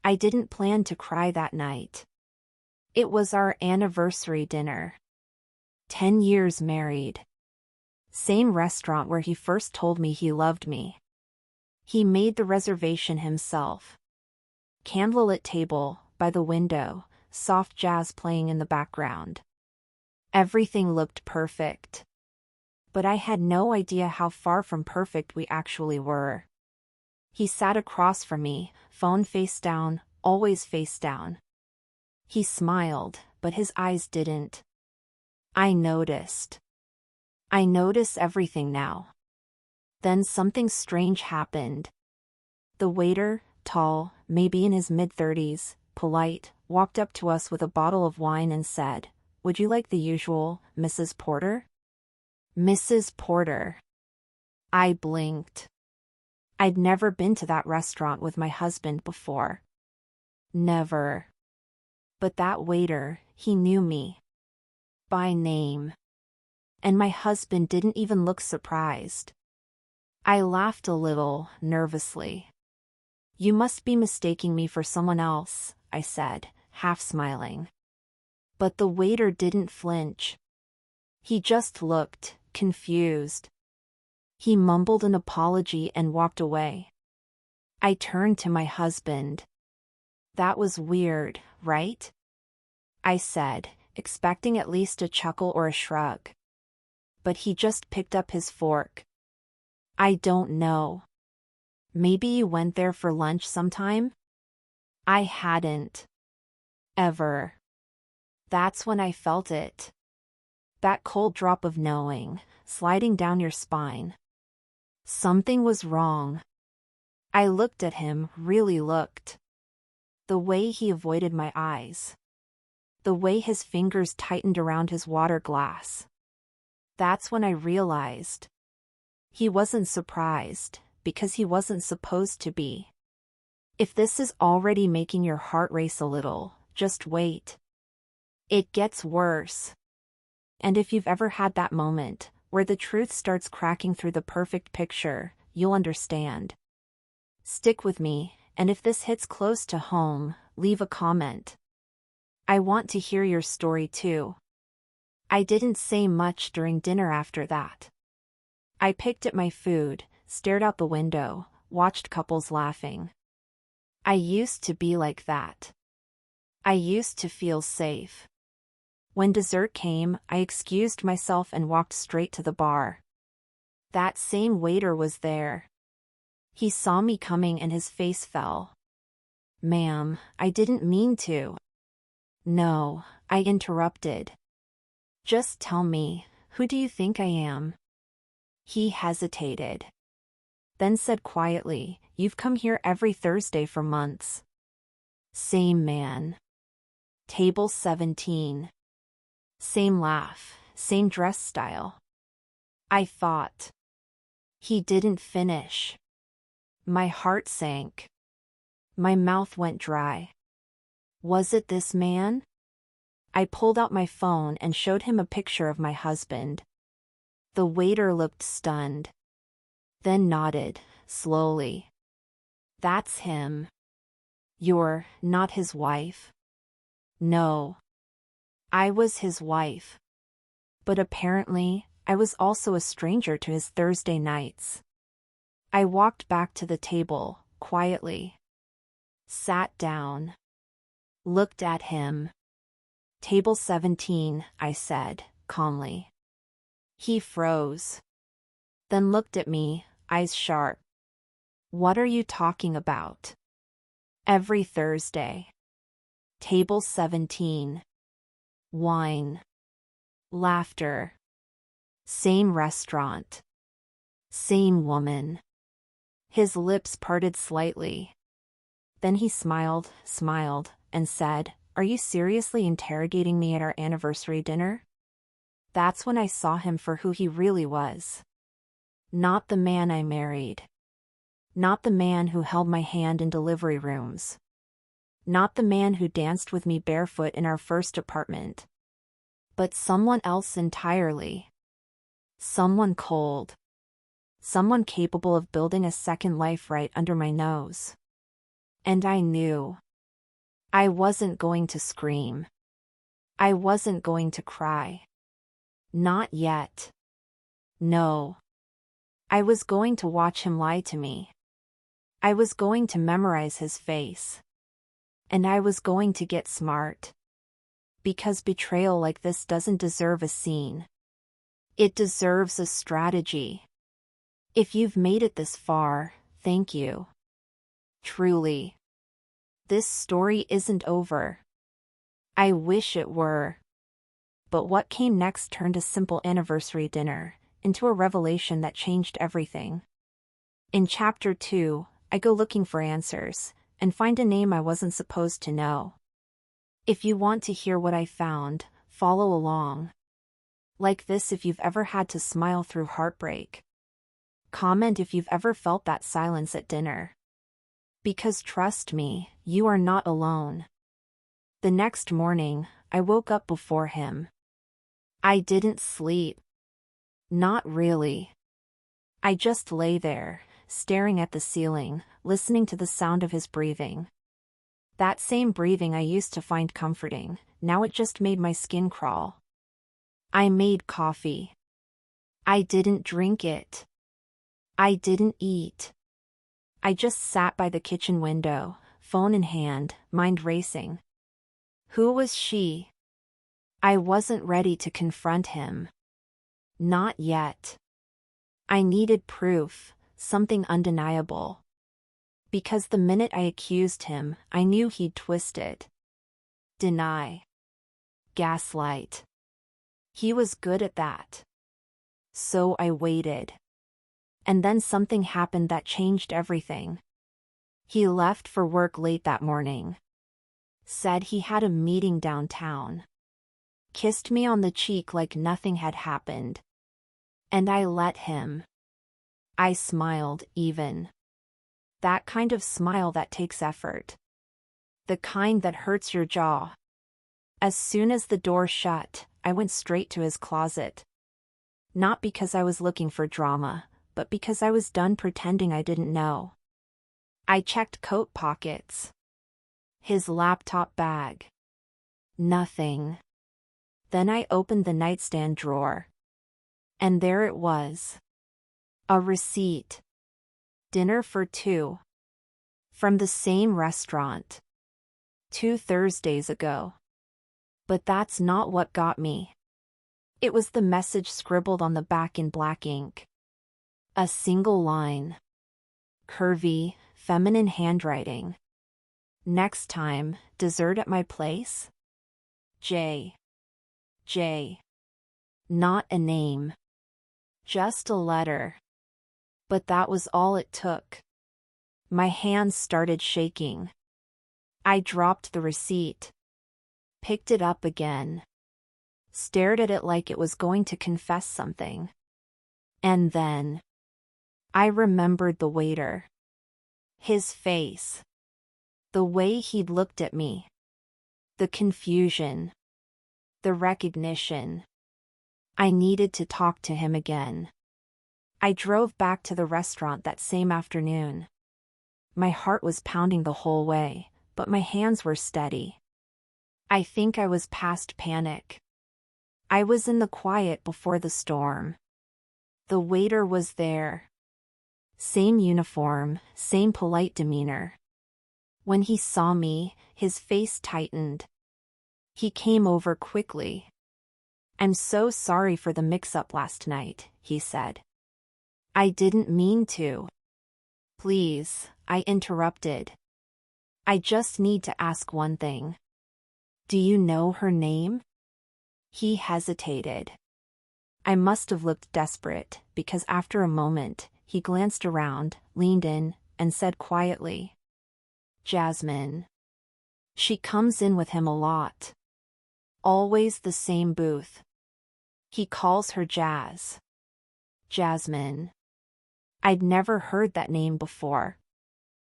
I didn't plan to cry that night. It was our anniversary dinner. 10 years married. Same restaurant where he first told me he loved me. He made the reservation himself. Candlelit table, by the window, soft jazz playing in the background. Everything looked perfect. But I had no idea how far from perfect we actually were. He sat across from me, phone face down, always face down. He smiled, but his eyes didn't. I noticed. I notice everything now. Then something strange happened. The waiter, tall, maybe in his mid-30s, polite, walked up to us with a bottle of wine and said, "Would you like the usual, Mrs. Porter?" Mrs. Porter. I blinked. I'd never been to that restaurant with my husband before. Never. But that waiter, he knew me. By name. And my husband didn't even look surprised. I laughed a little, nervously. "You must be mistaking me for someone else," I said, half smiling. But the waiter didn't flinch. He just looked, confused. He mumbled an apology and walked away. I turned to my husband. "That was weird, right?" I said, expecting at least a chuckle or a shrug. But he just picked up his fork. "I don't know. Maybe you went there for lunch sometime?" I hadn't. Ever. That's when I felt it. That cold drop of knowing, sliding down your spine. Something was wrong. I looked at him, really looked. The way he avoided my eyes. The way his fingers tightened around his water glass. That's when I realized. He wasn't surprised, because he wasn't supposed to be. If this is already making your heart race a little, just wait. It gets worse. And if you've ever had that moment, where the truth starts cracking through the perfect picture, you'll understand. Stick with me, and if this hits close to home, leave a comment. I want to hear your story too. I didn't say much during dinner after that. I picked at my food, stared out the window, watched couples laughing. I used to be like that. I used to feel safe. When dessert came, I excused myself and walked straight to the bar. That same waiter was there. He saw me coming and his face fell. "Ma'am, I didn't mean to." "No," I interrupted. "Just tell me, who do you think I am?" He hesitated. Then said quietly, "You've come here every Thursday for months." Same man. Table 17. Same laugh, same dress style. I thought. He didn't finish. My heart sank. My mouth went dry. Was it this man? I pulled out my phone and showed him a picture of my husband. The waiter looked stunned. Then nodded, slowly. "That's him." "You're not his wife?" "No. I was his wife. But apparently, I was also a stranger to his Thursday nights." I walked back to the table, quietly. Sat down. Looked at him. "Table 17, I said, calmly. He froze. Then looked at me, eyes sharp. "What are you talking about?" "Every Thursday. Table 17. Wine. Laughter. Same restaurant. Same woman." His lips parted slightly. Then he smiled, and said, "Are you seriously interrogating me at our anniversary dinner?" That's when I saw him for who he really was. Not the man I married. Not the man who held my hand in delivery rooms. Not the man who danced with me barefoot in our first apartment. But someone else entirely. Someone cold. Someone capable of building a second life right under my nose. And I knew. I wasn't going to scream. I wasn't going to cry. Not yet. No. I was going to watch him lie to me. I was going to memorize his face. And I was going to get smart. Because betrayal like this doesn't deserve a scene. It deserves a strategy. If you've made it this far, thank you. Truly. This story isn't over. I wish it were. But what came next turned a simple anniversary dinner into a revelation that changed everything. In Chapter 2, I go looking for answers and find a name I wasn't supposed to know. If you want to hear what I found, follow along. Like this if you've ever had to smile through heartbreak. Comment if you've ever felt that silence at dinner. Because trust me, you are not alone. The next morning, I woke up before him. I didn't sleep. Not really. I just lay there, staring at the ceiling, listening to the sound of his breathing. That same breathing I used to find comforting, now it just made my skin crawl. I made coffee. I didn't drink it. I didn't eat. I just sat by the kitchen window, phone in hand, mind racing. Who was she? I wasn't ready to confront him. Not yet. I needed proof, something undeniable. Because the minute I accused him, I knew he'd twist it. Deny. Gaslight. He was good at that. So I waited. And then something happened that changed everything. He left for work late that morning. Said he had a meeting downtown. Kissed me on the cheek like nothing had happened. And I let him. I smiled, even. That kind of smile that takes effort. The kind that hurts your jaw. As soon as the door shut, I went straight to his closet. Not because I was looking for drama, but because I was done pretending I didn't know. I checked coat pockets. His laptop bag. Nothing. Then I opened the nightstand drawer. And there it was. A receipt. Dinner for 2. From the same restaurant. 2 Thursdays ago. But that's not what got me. It was the message scribbled on the back in black ink. A single line. Curvy, feminine handwriting. Next time, dessert at my place? J. J. Not a name. Just a letter. But that was all it took. My hands started shaking. I dropped the receipt. Picked it up again. Stared at it like it was going to confess something. And then I remembered the waiter. His face. The way he'd looked at me. The confusion. The recognition. I needed to talk to him again. I drove back to the restaurant that same afternoon. My heart was pounding the whole way, but my hands were steady. I think I was past panic. I was in the quiet before the storm. The waiter was there. Same uniform, same polite demeanor. When he saw me, his face tightened. He came over quickly. "I'm so sorry for the mix-up last night," he said. "I didn't mean to." "Please," I interrupted. "I just need to ask one thing. Do you know her name?" He hesitated. I must have looked desperate, because after a moment, he glanced around, leaned in, and said quietly, "Jasmine. She comes in with him a lot. Always the same booth. He calls her Jazz." Jasmine. I'd never heard that name before.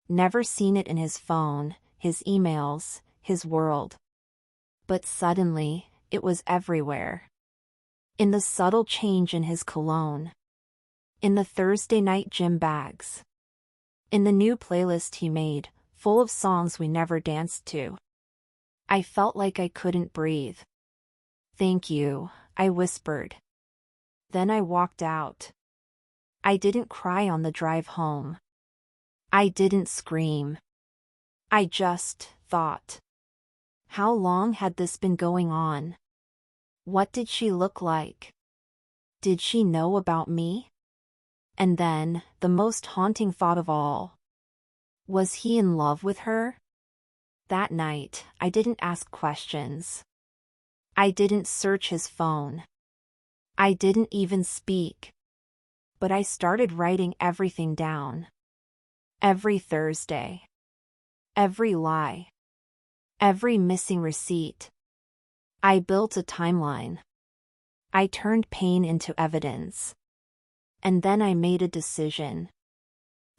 Never seen it in his phone, his emails, his world. But suddenly, it was everywhere. In the subtle change in his cologne. In the Thursday night gym bags. In the new playlist he made, full of songs we never danced to. I felt like I couldn't breathe. "Thank you," I whispered. Then I walked out. I didn't cry on the drive home. I didn't scream. I just thought. How long had this been going on? What did she look like? Did she know about me? And then, the most haunting thought of all. Was he in love with her? That night, I didn't ask questions. I didn't search his phone. I didn't even speak. But I started writing everything down. Every Thursday. Every lie. Every missing receipt. I built a timeline. I turned pain into evidence. And then I made a decision.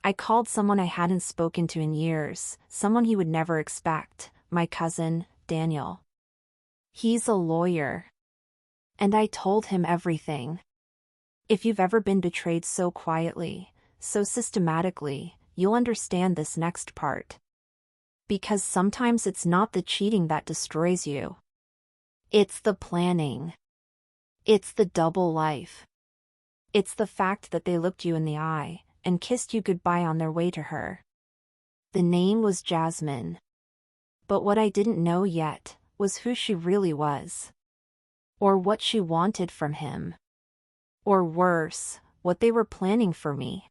I called someone I hadn't spoken to in years, someone he would never expect, my cousin, Daniel. He's a lawyer. And I told him everything. If you've ever been betrayed so quietly, so systematically, you'll understand this next part. Because sometimes it's not the cheating that destroys you. It's the planning. It's the double life. It's the fact that they looked you in the eye and kissed you goodbye on their way to her. The name was Jasmine. But what I didn't know yet was who she really was. Or what she wanted from him. Or worse, what they were planning for me.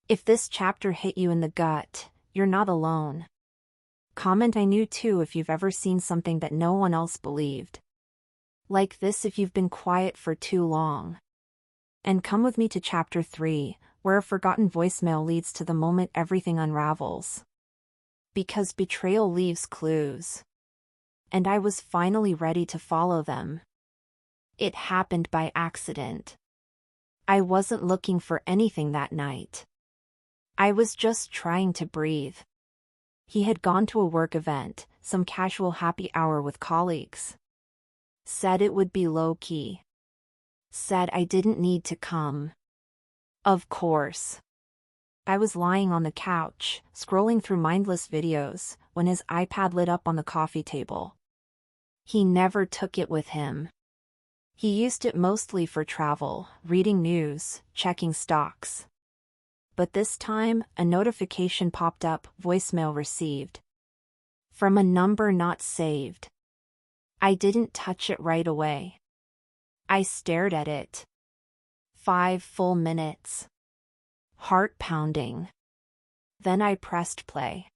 If this chapter hit you in the gut, you're not alone. Comment "I knew too" if you've ever seen something that no one else believed. Like this if you've been quiet for too long. And come with me to chapter 3, where a forgotten voicemail leads to the moment everything unravels. Because betrayal leaves clues. And I was finally ready to follow them. It happened by accident. I wasn't looking for anything that night. I was just trying to breathe. He had gone to a work event, some casual happy hour with colleagues. Said it would be low-key. Said I didn't need to come. Of course. I was lying on the couch, scrolling through mindless videos, when his iPad lit up on the coffee table. He never took it with him. He used it mostly for travel, reading news, checking stocks. But this time, a notification popped up, voicemail received. From a number not saved. I didn't touch it right away. I stared at it. 5 full minutes. Heart pounding. Then I pressed play.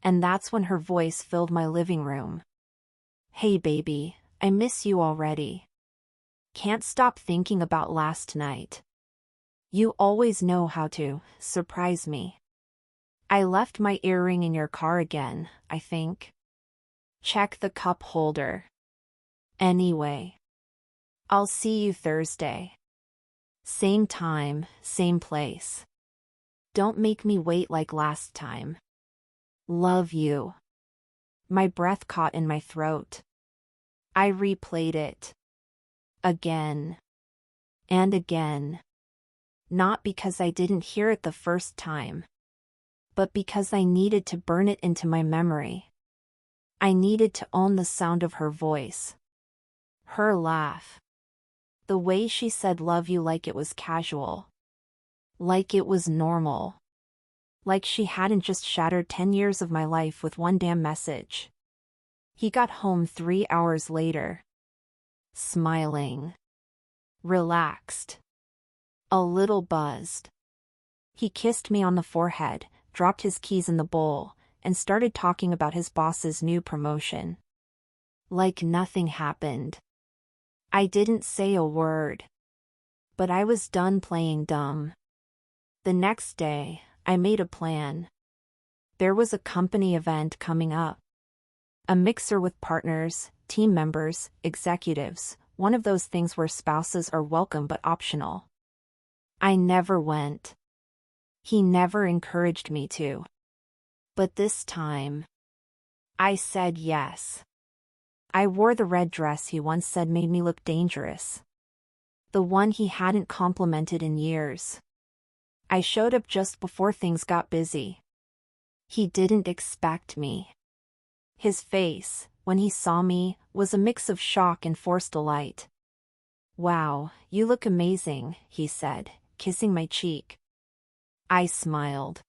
And that's when her voice filled my living room. "Hey baby, I miss you already. Can't stop thinking about last night. You always know how to surprise me. I left my earring in your car again, I think. Check the cup holder. Anyway. I'll see you Thursday. Same time, same place. Don't make me wait like last time. Love you." My breath caught in my throat. I replayed it. Again. And again. Not because I didn't hear it the first time. But because I needed to burn it into my memory. I needed to own the sound of her voice. Her laugh. The way she said "love you" like it was casual. Like it was normal. Like she hadn't just shattered 10 years of my life with one damn message. He got home 3 hours later. Smiling. Relaxed. A little buzzed. He kissed me on the forehead, dropped his keys in the bowl, and started talking about his boss's new promotion. Like nothing happened. I didn't say a word. But I was done playing dumb. The next day, I made a plan. There was a company event coming up. A mixer with partners, team members, executives, one of those things where spouses are welcome but optional. I never went. He never encouraged me to. But this time, I said yes. I wore the red dress he once said made me look dangerous. The one he hadn't complimented in years. I showed up just before things got busy. He didn't expect me. His face, when he saw me, was a mix of shock and forced delight. "Wow, you look amazing," he said, kissing my cheek. I smiled.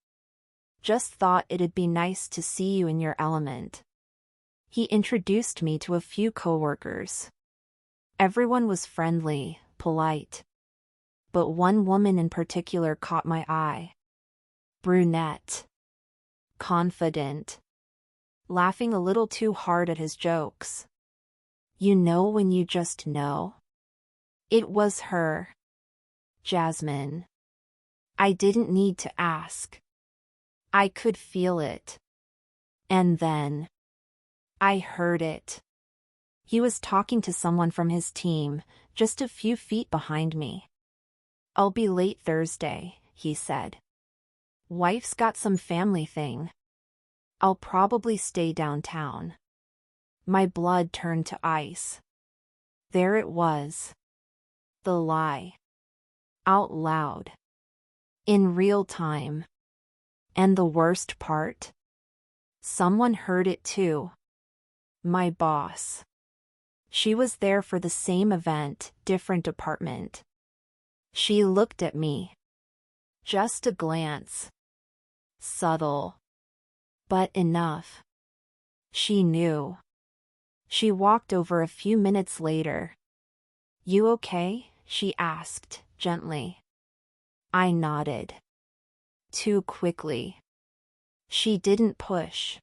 "Just thought it'd be nice to see you in your element." He introduced me to a few coworkers. Everyone was friendly, polite. But one woman in particular caught my eye. Brunette. Confident. Laughing a little too hard at his jokes. You know when you just know? It was her. Jasmine. I didn't need to ask. I could feel it. And then I heard it. He was talking to someone from his team, just a few feet behind me. "I'll be late Thursday," he said. "Wife's got some family thing. I'll probably stay downtown." My blood turned to ice. There it was. The lie. Out loud. In real time. And the worst part? Someone heard it too. My boss. She was there for the same event, different department. She looked at me. Just a glance. Subtle. But enough. She knew. She walked over a few minutes later. "You okay?" she asked, gently. I nodded. Too quickly. She didn't push.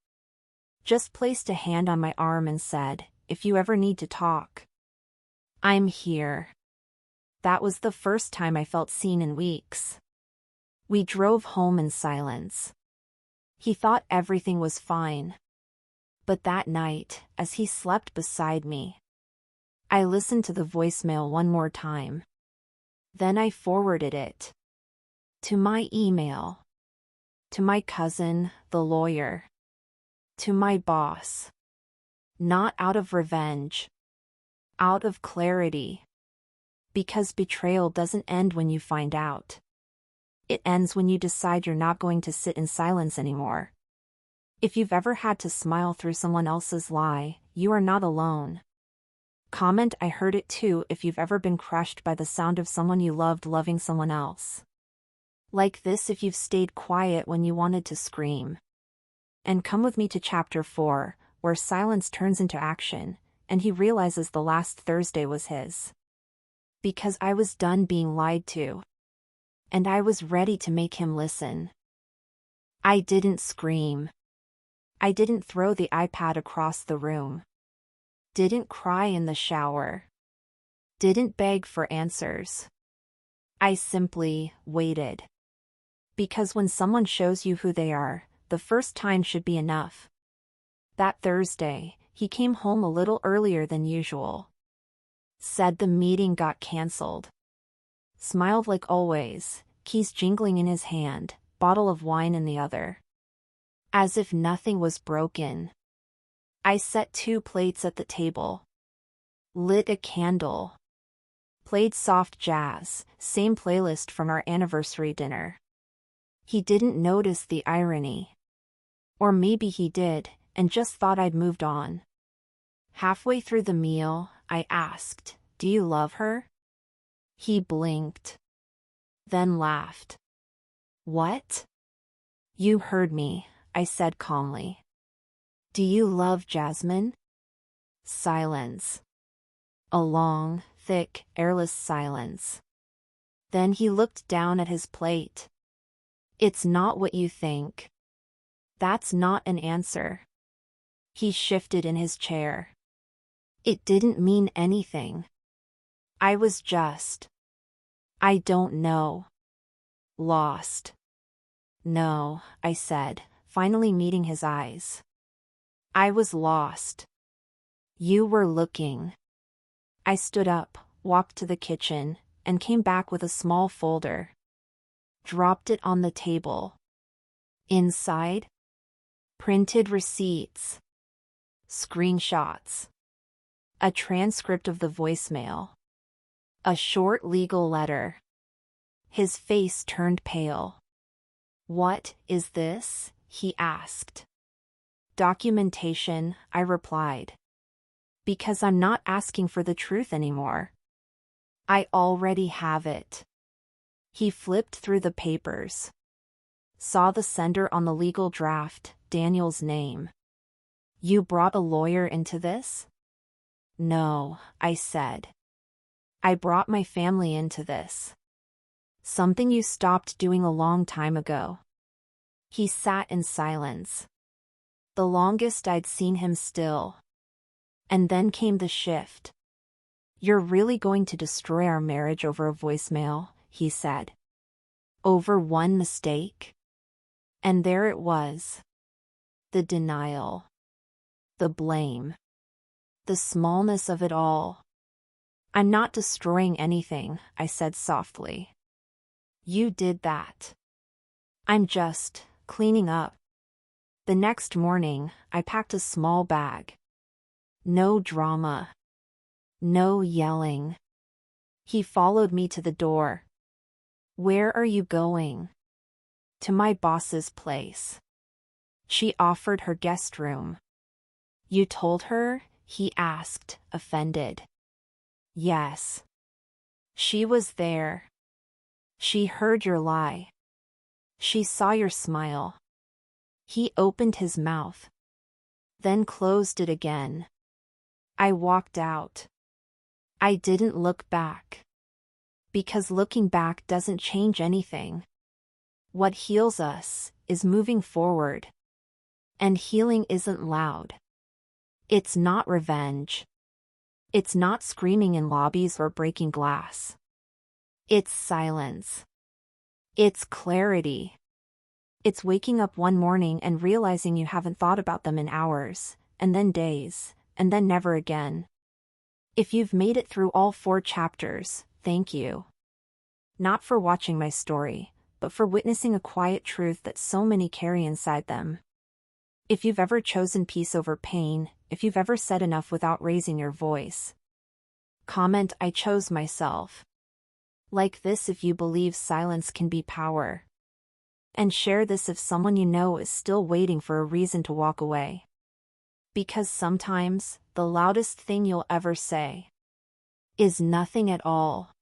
Just placed a hand on my arm and said, "If you ever need to talk, I'm here." That was the first time I felt seen in weeks. We drove home in silence. He thought everything was fine. But that night, as he slept beside me, I listened to the voicemail one more time. Then I forwarded it. To my email. To my cousin, the lawyer. To my boss. Not out of revenge. Out of clarity. Because betrayal doesn't end when you find out. It ends when you decide you're not going to sit in silence anymore. If you've ever had to smile through someone else's lie, you are not alone. Comment "I heard it too" if you've ever been crushed by the sound of someone you loved loving someone else. Like this if you've stayed quiet when you wanted to scream. And come with me to chapter 4, where silence turns into action, and he realizes the last Thursday was his. Because I was done being lied to. And I was ready to make him listen. I didn't scream. I didn't throw the iPad across the room. Didn't cry in the shower. Didn't beg for answers. I simply waited. Because when someone shows you who they are, the first time should be enough. That Thursday, he came home a little earlier than usual. Said the meeting got cancelled. Smiled like always, keys jingling in his hand, bottle of wine in the other. As if nothing was broken. I set 2 plates at the table. Lit a candle. Played soft jazz, same playlist from our anniversary dinner. He didn't notice the irony. Or maybe he did, and just thought I'd moved on. Halfway through the meal, I asked, "Do you love her?" He blinked. Then laughed. "What?" "You heard me," I said calmly. "Do you love Jasmine?" Silence. A long, thick, airless silence. Then he looked down at his plate. "It's not what you think." That's not an answer. He shifted in his chair. It didn't mean anything. I was just. I don't know. Lost. "No," I said, finally meeting his eyes. "I was lost. You were looking." I stood up, walked to the kitchen, and came back with a small folder. Dropped it on the table. Inside? Printed receipts. Screenshots. A transcript of the voicemail. A short legal letter. His face turned pale. "What is this?" he asked. Documentation, I replied. Because I'm not asking for the truth anymore. I already have it. He flipped through the papers. Saw the sender on the legal draft, Daniel's name. You brought a lawyer into this? No, I said. I brought my family into this. Something you stopped doing a long time ago. He sat in silence. The longest I'd seen him still. And then came the shift. You're really going to destroy our marriage over a voicemail, he said. Over one mistake? And there it was. The denial. The blame. The smallness of it all. I'm not destroying anything, I said softly. You did that. I'm just cleaning up. The next morning, I packed a small bag. No drama. No yelling. He followed me to the door. Where are you going? To my boss's place. She offered her guest room. You told her? He asked, offended. Yes. She was there. She heard your lie. She saw your smile. He opened his mouth. Then closed it again. I walked out. I didn't look back. Because looking back doesn't change anything. What heals us is moving forward. And healing isn't loud. It's not revenge. It's not screaming in lobbies or breaking glass. It's silence. It's clarity. It's waking up one morning and realizing you haven't thought about them in hours, and then days, and then never again. If you've made it through all 4 chapters, thank you. Not for watching my story, but for witnessing a quiet truth that so many carry inside them. If you've ever chosen peace over pain, if you've ever said enough without raising your voice, comment I chose myself. Like this if you believe silence can be power. And share this if someone you know is still waiting for a reason to walk away. Because sometimes, the loudest thing you'll ever say is nothing at all.